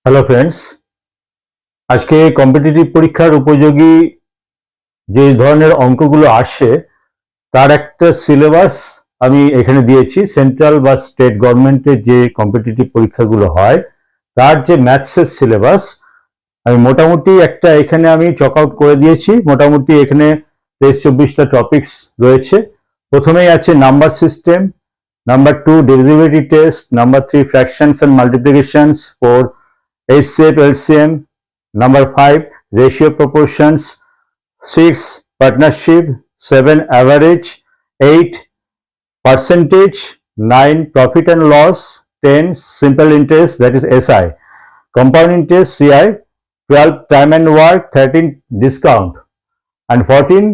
Hello friends, আজকে competitive পরীক্ষার উপযোগী যে ধরনের অঙ্কগুলো আসে তার একটা সিলেবাস আমি এখানে দিয়েছি। সেন্ট্রাল বা স্টেট গভর্নমেন্টের যে কম্পিটিটিভ পরীক্ষাগুলো হয় তার যে ম্যাথসের সিলেবাস আমি মোটামুটি একটা এখানে আমি চক আউট করে দিয়েছি। মোটামুটি এখানে 23-24টা টপিকস রয়েছে। প্রথমেই আছে number system, number 2 divisibility test, number 3 fractions and multiplications, 4 HCF LCM, number 5 ratio proportions, 6 partnership, 7 average, 8 percentage, 9 profit and loss, 10 simple interest that is SI, compound interest CI, 12 time and work, 13 discount, and 14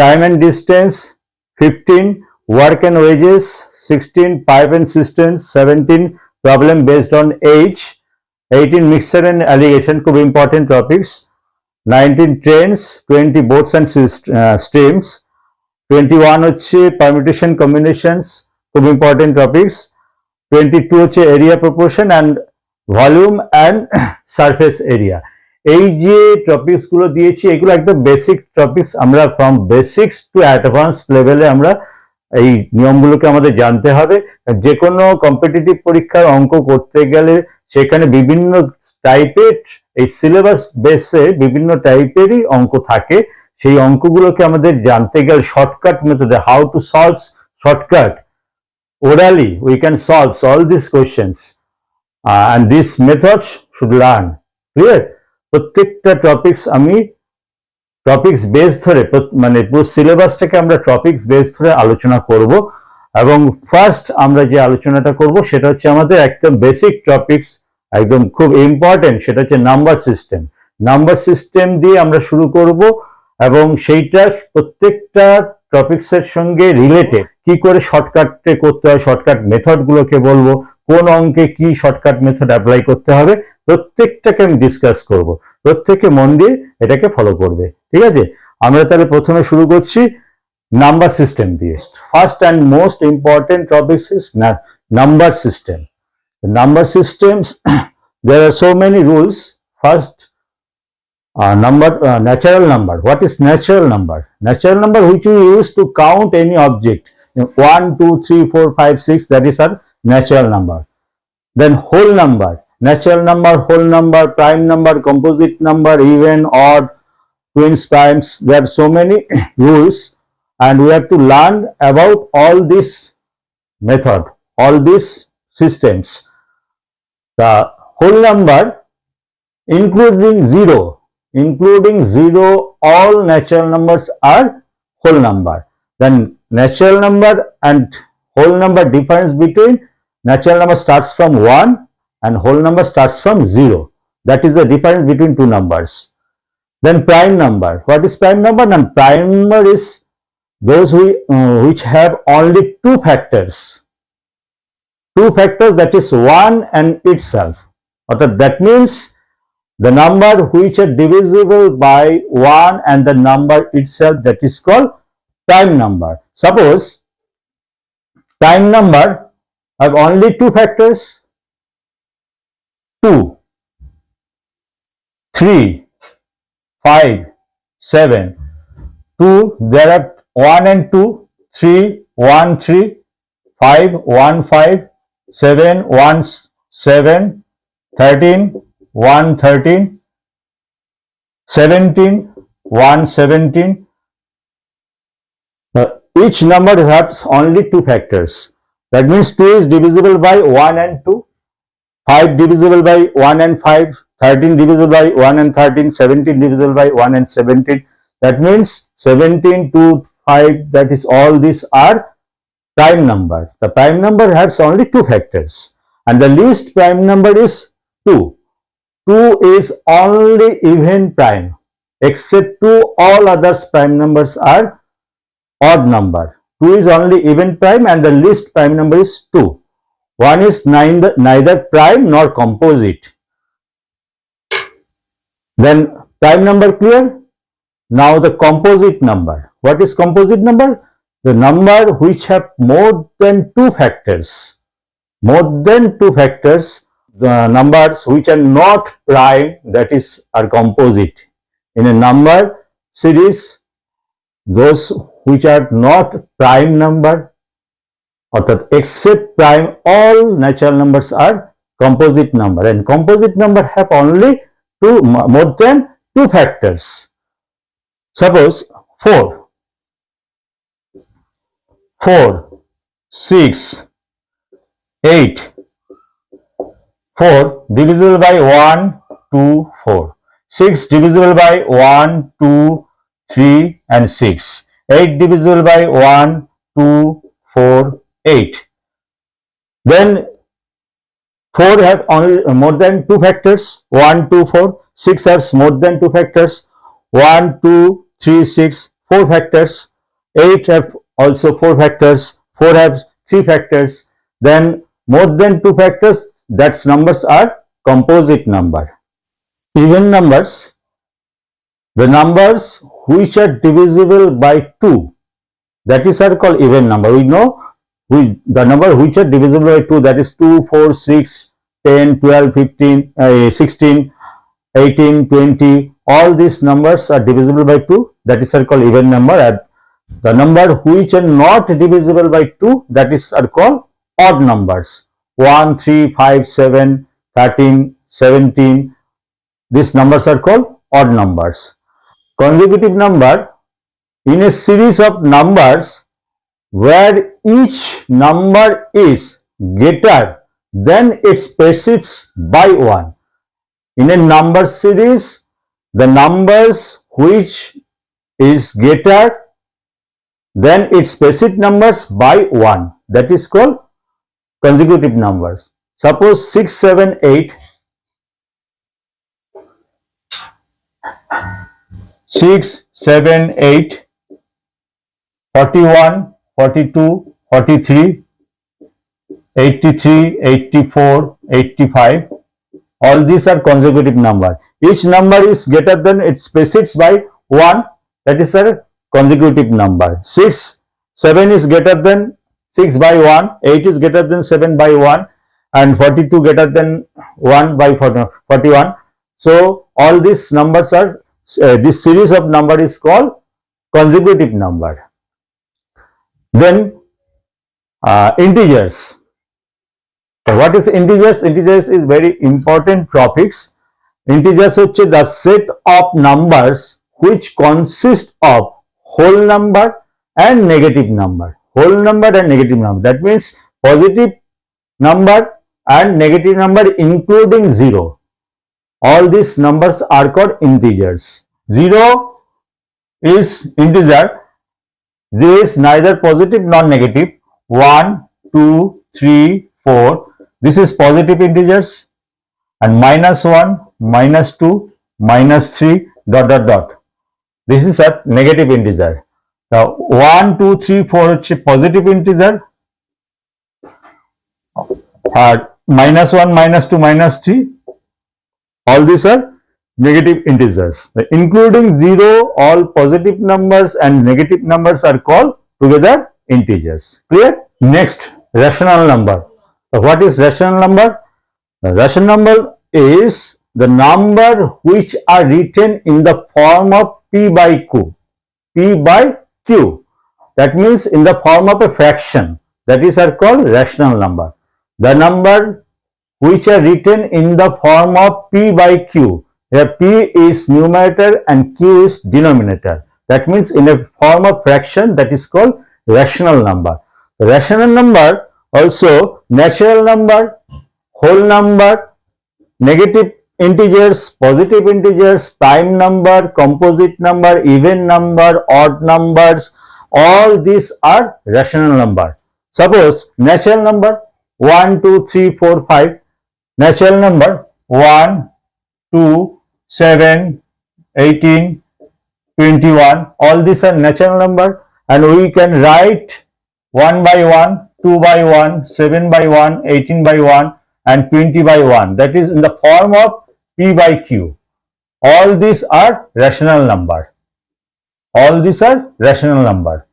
time and distance, 15 work and wages, 16 pipe and cisterns, 17 problem based on age, 18 mixture and alligation, খুব important topics, 19 trains, 20 boats and streams, 21 হচ্ছে permutation combinations, খুব important topics, 22 হচ্ছে area proportion and volume and surface area। এই যে topics গুলো দিয়েছি এগুলো একদম বেসিক টপিকস। আমরা ফ্রম বেসিক্স টু অ্যাডভান্স লেভেলে আমরা এই নিয়মগুলোকে আমাদের জানতে হবে। যে কোনো কম্পিটিটিভ পরীক্ষার অঙ্ক করতে গেলে সেখানে বিভিন্ন টাইপের এই সিলেবাস বেসে বিভিন্ন টাইপেরই অঙ্ক থাকে। সেই অঙ্কগুলোকে আমাদের জানতে গেলে শর্টকাট মেথডে how to solve shortcut orally we can solve all these questions and this method should learn clear। প্রত্যেকটা টপিকস আমি টপিকস বেস ধরে মানে পুরো সিলেবাসটাকে আমরা টপিকস বেস ধরে আলোচনা করব। এবং ফার্স্ট আমরা যে আলোচনাটা করব সেটা হচ্ছে আমাদের একদম বেসিক টপিকস, একদম খুব ইম্পর্টেন্ট, সেটা হচ্ছে নাম্বার সিস্টেম। নাম্বার সিস্টেম দিয়ে আমরা শুরু করব এবং সেইটা প্রত্যেকটা টপিকসের সঙ্গে রিলেটেড কি করে শর্টকাটে করতে হয়, শর্টকাট মেথড গুলোকে বলবো, কোন অঙ্কে কি শর্টকাট মেথড অ্যাপ্লাই করতে হবে, প্রত্যেকটাকে আমি ডিসকাস করব। প্রত্যেকে মন দিয়ে এটাকে ফলো করবে, ঠিক আছে? আমরা তাহলে প্রথমে শুরু করছি নাম্বার সিস্টেম দিয়ে। First and most important topics is number system. Number systems, there are so many rules. First, natural number. What is natural number? Natural number which we use to count any object. 1, 2, 3, 4, 5, 6, that is our natural number. Then whole number, natural number, whole number, prime number, composite number, even, odd, twins, primes. There are so many rules and we have to learn about all this method, all these systems. The whole number including zero, all natural numbers are whole number. Then natural number and whole number difference between natural number starts from 1 and whole number starts from 0. That is the difference between two numbers. Then prime number. What is prime number? And prime number is those which have only two factors. Two factors, that is 1 and itself. That means the number which are divisible by 1 and the number itself, that is called prime number. Suppose prime number have only two factors, 2, 3, 5, 7. 2, there are 1 and 2, 3, 1, 3, 5, 1, 5, 7, 1, 7, 13, 1, 13, 17, 1, 17. Each number has only two factors. That means 2 is divisible by 1 and 2, 5 divisible by 1 and 5, 13 divisible by 1 and 13, 17 divisible by 1 and 17. That means 17 to 5, that is all these are prime number. The prime number has only two factors and the least prime number is 2. 2 is only even prime, except 2 all others prime numbers are odd number. 2 is only even prime and the least prime number is 2. 1 is neither prime nor composite. Then prime number clear? Now the composite number. What is composite number? The number which have more than two factors. More than two factors the numbers which are not prime, that is are composite. In a number series, those which are not prime number, or except prime, all natural numbers are composite number, and composite number have only more than two factors. Suppose 4, 6, 8, 4 divisible by 1, 2, 4. 6 divisible by 1, 2, 3 and 6. 8 divisible by 1, 2, 4, 8. Then 4 have only more than two factors, 1, 2, 4. 6 has more than two factors, 1, 2, 3, 6, 4 factors. 8 have also 4 factors, 4 have 3 factors. Then more than two factors, that numbers are composite number. Even numbers, the numbers which are divisible by 2, that is are called even number. We know the number which are divisible by 2, that is 2, 4, 6, 10, 12, 15, 16, 18, 20. All these numbers are divisible by 2, that is are called even number. And the number which are not divisible by 2, that is are called odd numbers. 1, 3, 5, 7, 13, 17. These numbers are called odd numbers. Consecutive number, in a series of numbers where each number is greater than its precedes by 1. In a number series, the numbers which is greater than its precedes numbers by 1, that is called consecutive numbers. Suppose 6, 7, 8. 6, 7, 8, 41, 42, 43, 83, 84, 85. All these are consecutive number. Each number is greater than its precedes by 1, that is a consecutive number. 6, 7 is greater than 6 by 1, 8 is greater than 7 by 1, and 42 greater than 1 by 41. So all these numbers are, this series of number is called consecutive number. Then integers. So what is integers? Integers is very important topics. Integers হচ্ছে the set of numbers which consist of whole number and negative number. Whole number and negative number. That means positive number and negative number including 0. All these numbers are called integers. 0 is integer. 0 is neither positive nor negative. 1, 2, 3, 4. This is positive integers. And -1, -2, -3, ... This is a negative integer. Now 1, 2, 3, 4 হচ্ছে positive integer, R -1, -2, -3, all these are negative integers. Including 0, all positive numbers and negative numbers are called together integers. Clear? Next, rational number. So what is rational number? The rational number is the number which are written in the form of P by Q. P by Q. That means in the form of a fraction. That is are called rational number. The number which are written in the form of P by Q. Where P is numerator and Q is denominator. That means in a form of fraction, that is called rational number. The rational number also natural number, whole number, negative integers, positive integers, prime number, composite number, even number, odd numbers, all these are rational number. Suppose natural number 1, 2, 3, 4, 5. Natural number 1, 2, 7, 18, 21. All these are natural number, and we can write 1 by 1, 2 by 1, 7 by 1, 18 by 1 and 20 by 1. That is in the form of P by Q. All these are rational number. All these are rational number.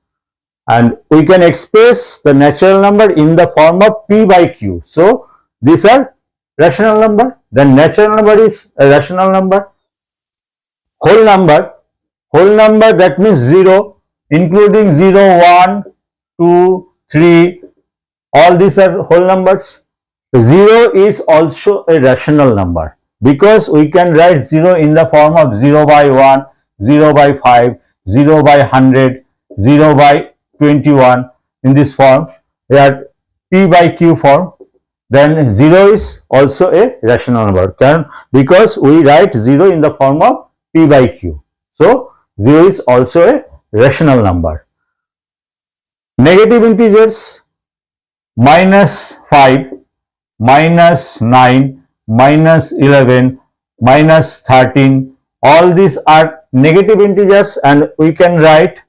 And we can express the natural number in the form of P by Q. So these are rational number. Then natural number is a rational number. Whole number that means 0, including 0, 1, 2, 3, all these are whole numbers. 0 is also a rational number because we can write 0 in the form of 0 by 1, 0 by 5, 0 by 100, 0 by 21 in this form. They are P by Q form. Then 0 is also a rational number because we write 0 in the form of P by Q. So 0 is also a rational number. Negative integers, -5, -9, -11, -13, all these are negative integers and we can write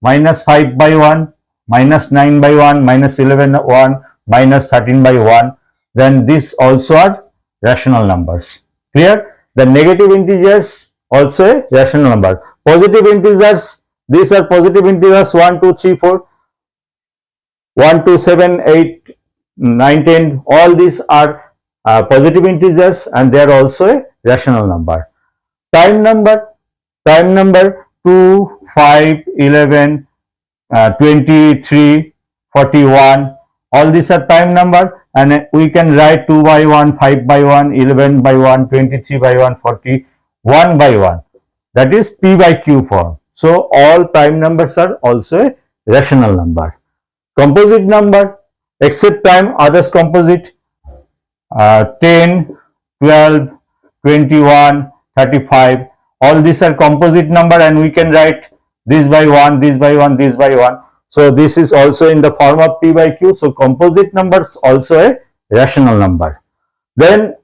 -5 by 1, -9 by 1, -11 by 1, -13 by 1. Then these also are rational numbers. Clear? The negative integers also a rational number. Positive integers, these are positive integers 1, 2, 3, 4, 1, 2, 7, 8, 9, 10, all these are positive integers and they are also a rational number. Prime number 2, 5, 11, 23, 41, all these are prime number and we can write 2 by 1, 5 by 1, 11 by 1, 23 by 1, 41 by 1. That is P by Q form. So all prime numbers are also a rational number. Composite number, except prime, others composite, 10, 12, 21, 35, all these are composite number and we can write this by 1, this by 1, this by 1. So this is also in the form of P by Q. So composite numbers also a rational number. Then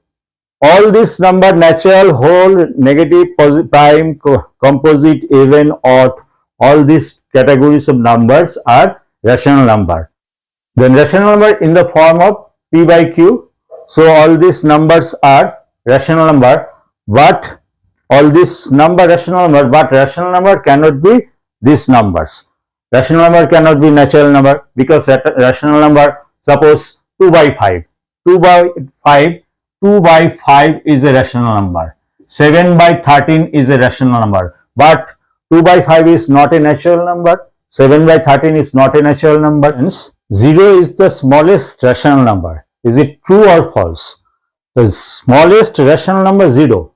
all these number, natural, whole, negative, prime, composite, even, odd, all these categories of numbers are rational number. Then rational number in the form of P by Q. So all these numbers are rational number, but all this number rational number, but rational number cannot be these numbers. Rational number cannot be natural number because rational number, suppose 2 by 5. 2 by 5 is a rational number. 7 by 13 is a rational number. But 2 by 5 is not a natural number. 7 by 13 is not a natural number. Hence, 0 is the smallest rational number. Is it true or false? The smallest rational number 0.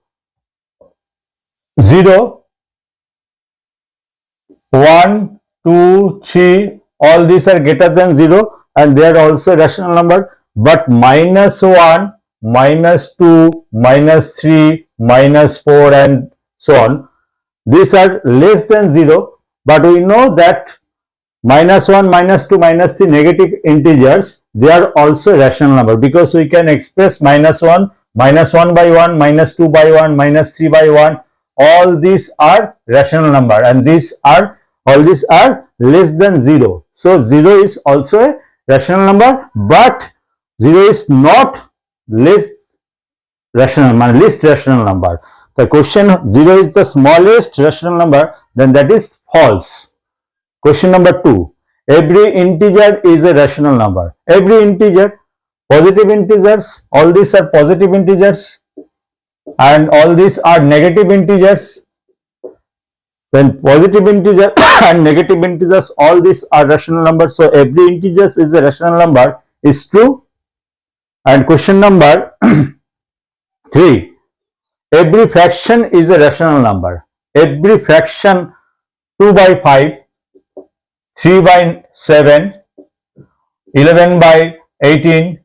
0, 1, 2, 3, all these are greater than 0 and they are also rational number, but -1, -2, -3, -4 and so on, these are less than 0, but we know that -1, -2, -3 negative integers, they are also rational number because we can express -1, -1 by 1, -2 by 1, -3 by 1, all these are rational number and all these are less than 0. So 0 is also a rational number, but 0 is not least rational number. The question 0 is the smallest rational number, then that is false. Question number 2. Every integer is a rational number. Every integer, positive integers, all these are positive integers and all these are negative integers. When positive integer and negative integers, all these are rational numbers. So every integer is a rational number is true. And question number 3. Every fraction is a rational number. Every fraction 2 by 5, 3 by 7, 11 by 18,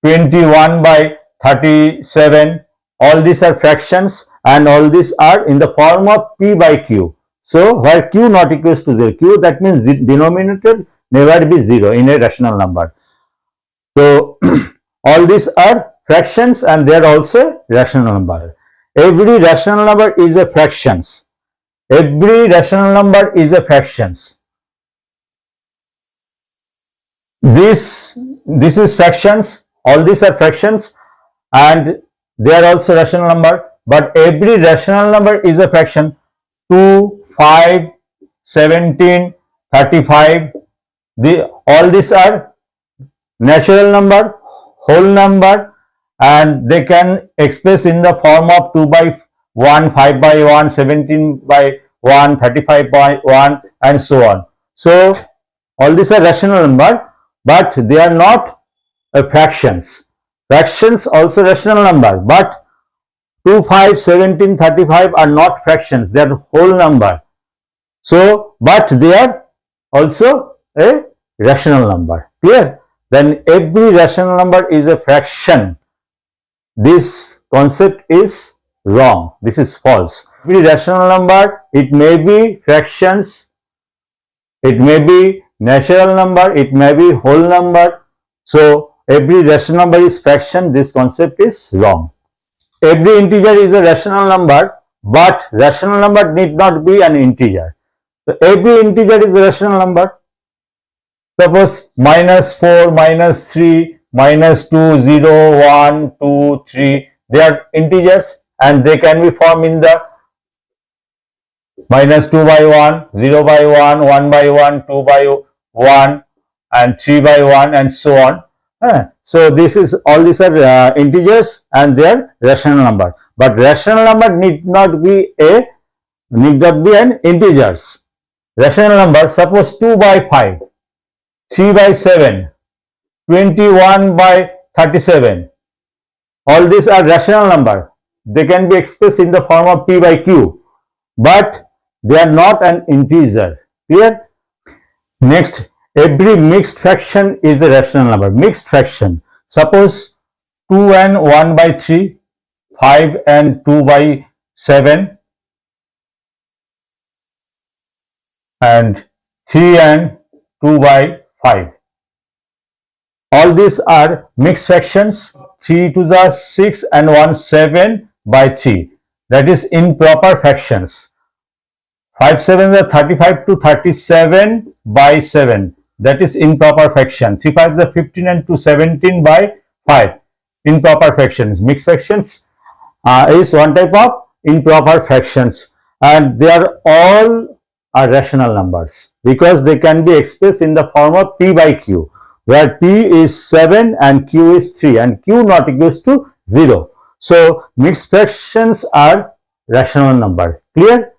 21 by 37, all these are fractions and all these are in the form of P by Q. So where Q not equals to 0, Q that means denominator never be 0 in a rational number. So all these are fractions and they are also rational number. Every rational number is a fractions. Every rational number is a fractions. This is fractions, all these are fractions and they are also rational number, but every rational number is a fraction. 2, 5, 17, 35, all these are natural number, whole number and they can express in the form of 2 by 1, 5 by 1, 17 by 1, 35 by 1, and so on. So all these are rational number, but they are not fractions. Fractions also rational number, but 2, 5, 17, 35 are not fractions, they are whole number. So, but they are also a rational number. Clear? Then every rational number is a fraction. This concept is wrong. This is false. Every rational number, it may be fractions, it may be natural number, it may be whole number. So every rational number is fraction. This concept is wrong. Every integer is a rational number, but rational number need not be an integer. So every integer is a rational number. Suppose -4, -3, -2, 0, 1, 2, 3, they are integers and they can be formed in the -2 by 1, 0 by 1, 1 by 1, 2 by 1, and 3 by 1, and so on. So this is all these are integers and they are rational number. But rational number need not be an integers. Rational number, suppose 2 by 5, 3 by 7, 21 by 37. All these are rational number. They can be expressed in the form of P by Q, but they are not an integer. Clear? Next, every mixed fraction is a rational number. Mixed fraction. Suppose 2 and 1 by 3, 5 and 2 by 7, and 3 and 2 by 5. All these are mixed fractions. 3 to the 6 and 1 7 by 3. That is improper fractions. 5 7 is 35 to 37 by 7. That is improper fraction. 3 5 is 15 and 2 17 by 5. Improper fractions. Mixed fractions is one type of improper fractions, and they are all rational numbers because they can be expressed in the form of P by Q, where P is 7 and Q is 3 and Q not equals to 0. So mixed fractions are rational number. Clear?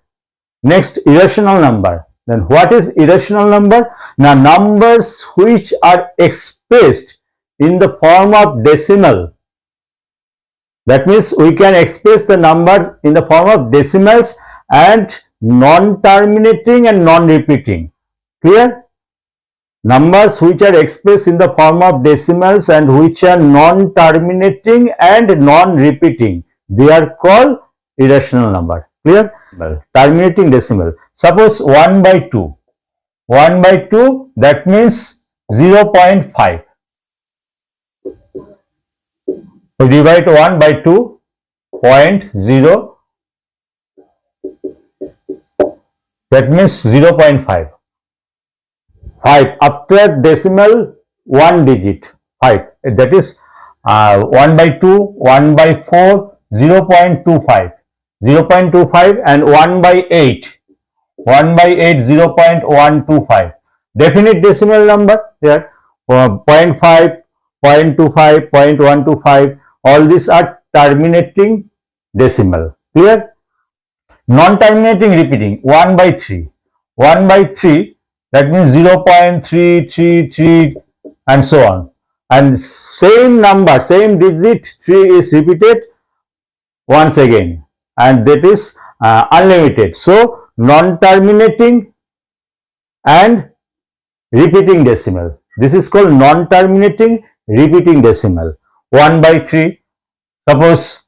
Next, irrational number. Then what is irrational number? Now, numbers which are expressed in the form of decimal. That means we can express the numbers in the form of decimals and non-terminating and non-repeating. Clear? Numbers which are expressed in the form of decimals and which are non-terminating and non-repeating, they are called irrational number. Clear? Terminating decimal. Suppose 1 by 2. 1 by 2, that means 0.5. We divide 1 by 2, 0.0. That means 0.5. 5 after decimal 1 digit 5, that is 1 by 2, 1 by 4, 0.25, 0.25, and 1 by 8, 1 by 8, 0.125. Definite decimal number here, 0.5, 0.25, 0.125, all these are terminating decimal. Clear? Non-terminating repeating, 1 by 3, 1 by 3, that means 0.333 and so on. And same number, same digit 3 is repeated once again, and that is unlimited. So non-terminating and repeating decimal. This is called non-terminating repeating decimal. 1 by 3. Suppose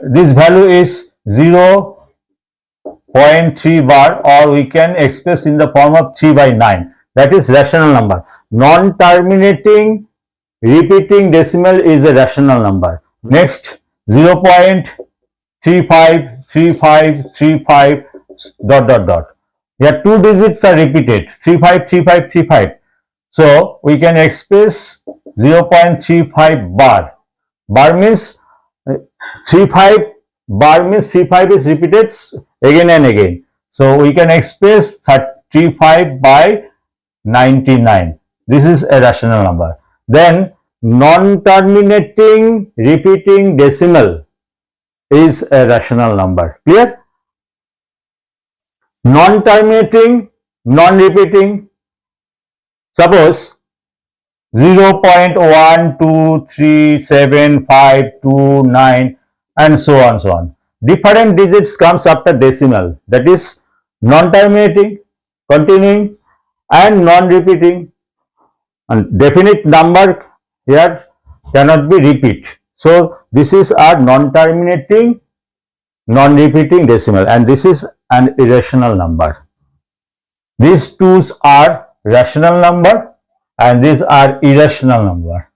this value is 0.3 bar, or we can express in the form of 3 by 9. That is rational number. Non-terminating repeating decimal is a rational number. Next, 0.353535 ... Here two digits are repeated, 353535. So we can express 0.35 bar. Bar means 35 bar means 35 is repeated again and again. So we can express 35 by 99. This is a rational number. Then non-terminating repeating decimal is a rational number. Clear? Non-terminating, non-repeating. Suppose 0.1237529 and so on, so on. Different digits comes after decimal, that is non-terminating, continuing and non-repeating, and definite number here cannot be repeat. So this is a non-terminating, non-repeating decimal, and this is an irrational number. These two are rational number and these are irrational number.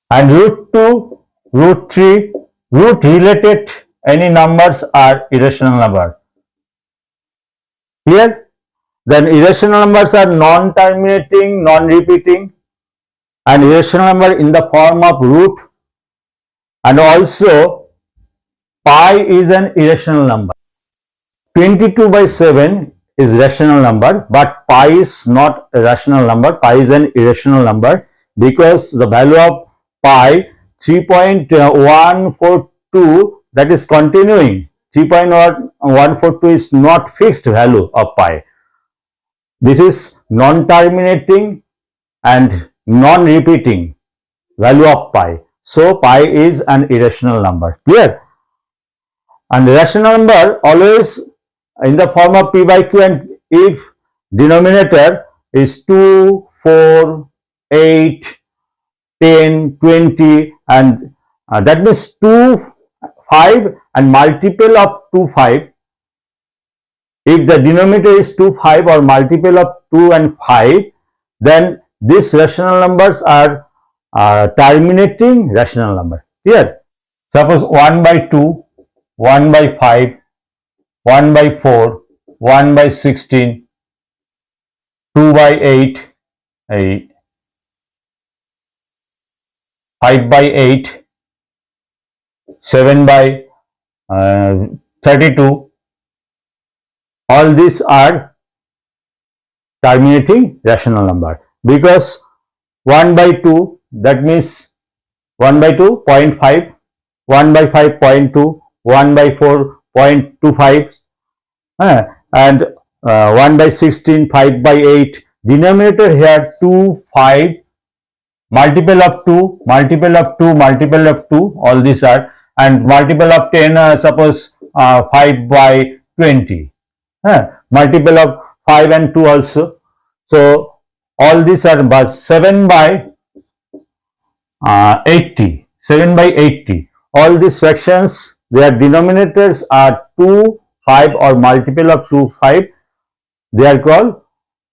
And root 2, root 3, root related any numbers are irrational number. Clear? Then irrational numbers are non-terminating, non-repeating, and irrational number in the form of root, and also pi is an irrational number. 22/7 is rational number, but pi is not a rational number. Pi is an irrational number because the value of pi 3.142, that is continuing. 3.142 is not fixed value of pi. This is non-terminating and non-repeating value of pi. So pi is an irrational number. Clear? And rational number always in the form of p by q, and if denominator is 2, 4, 8, 10, 20, and that means 2, 5 and multiple of 2, 5. If the denominator is 2, 5 or multiple of 2 and 5, then these rational numbers are terminating rational number. Clear? Suppose 1/2, 1/5, 1/4, 1/16, 2/8, 5/8, 7/32. All these are terminating rational number, because 1/2, that means 1/2, 0.5, 1/5, 0.2, 1/4, 0.25, and 1/16, 5/8. Denominator here 2, 5, multiple of 2, multiple of 2, multiple of 2, all these are, and multiple of 10, suppose 5/20. Multiple of 5 and 2 also. So all these are 7/80. 7/80. All these fractions, their denominators are 2, 5 or multiple of 2, 5. They are called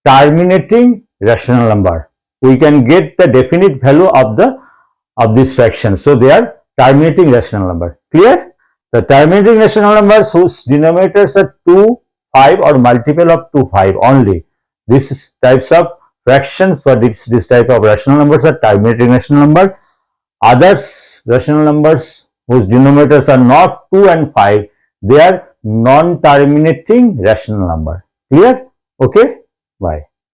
terminating rational number. We can get the definite value of this fraction. So they are terminating rational number. Clear? The terminating rational numbers whose denominators are 2, 5 or multiple of 2, 5 only. These types of fractions for this type of rational numbers are terminating rational number. Others rational numbers whose denominators are not 2 and 5, they are non-terminating rational number. Clear? Okay? Bye.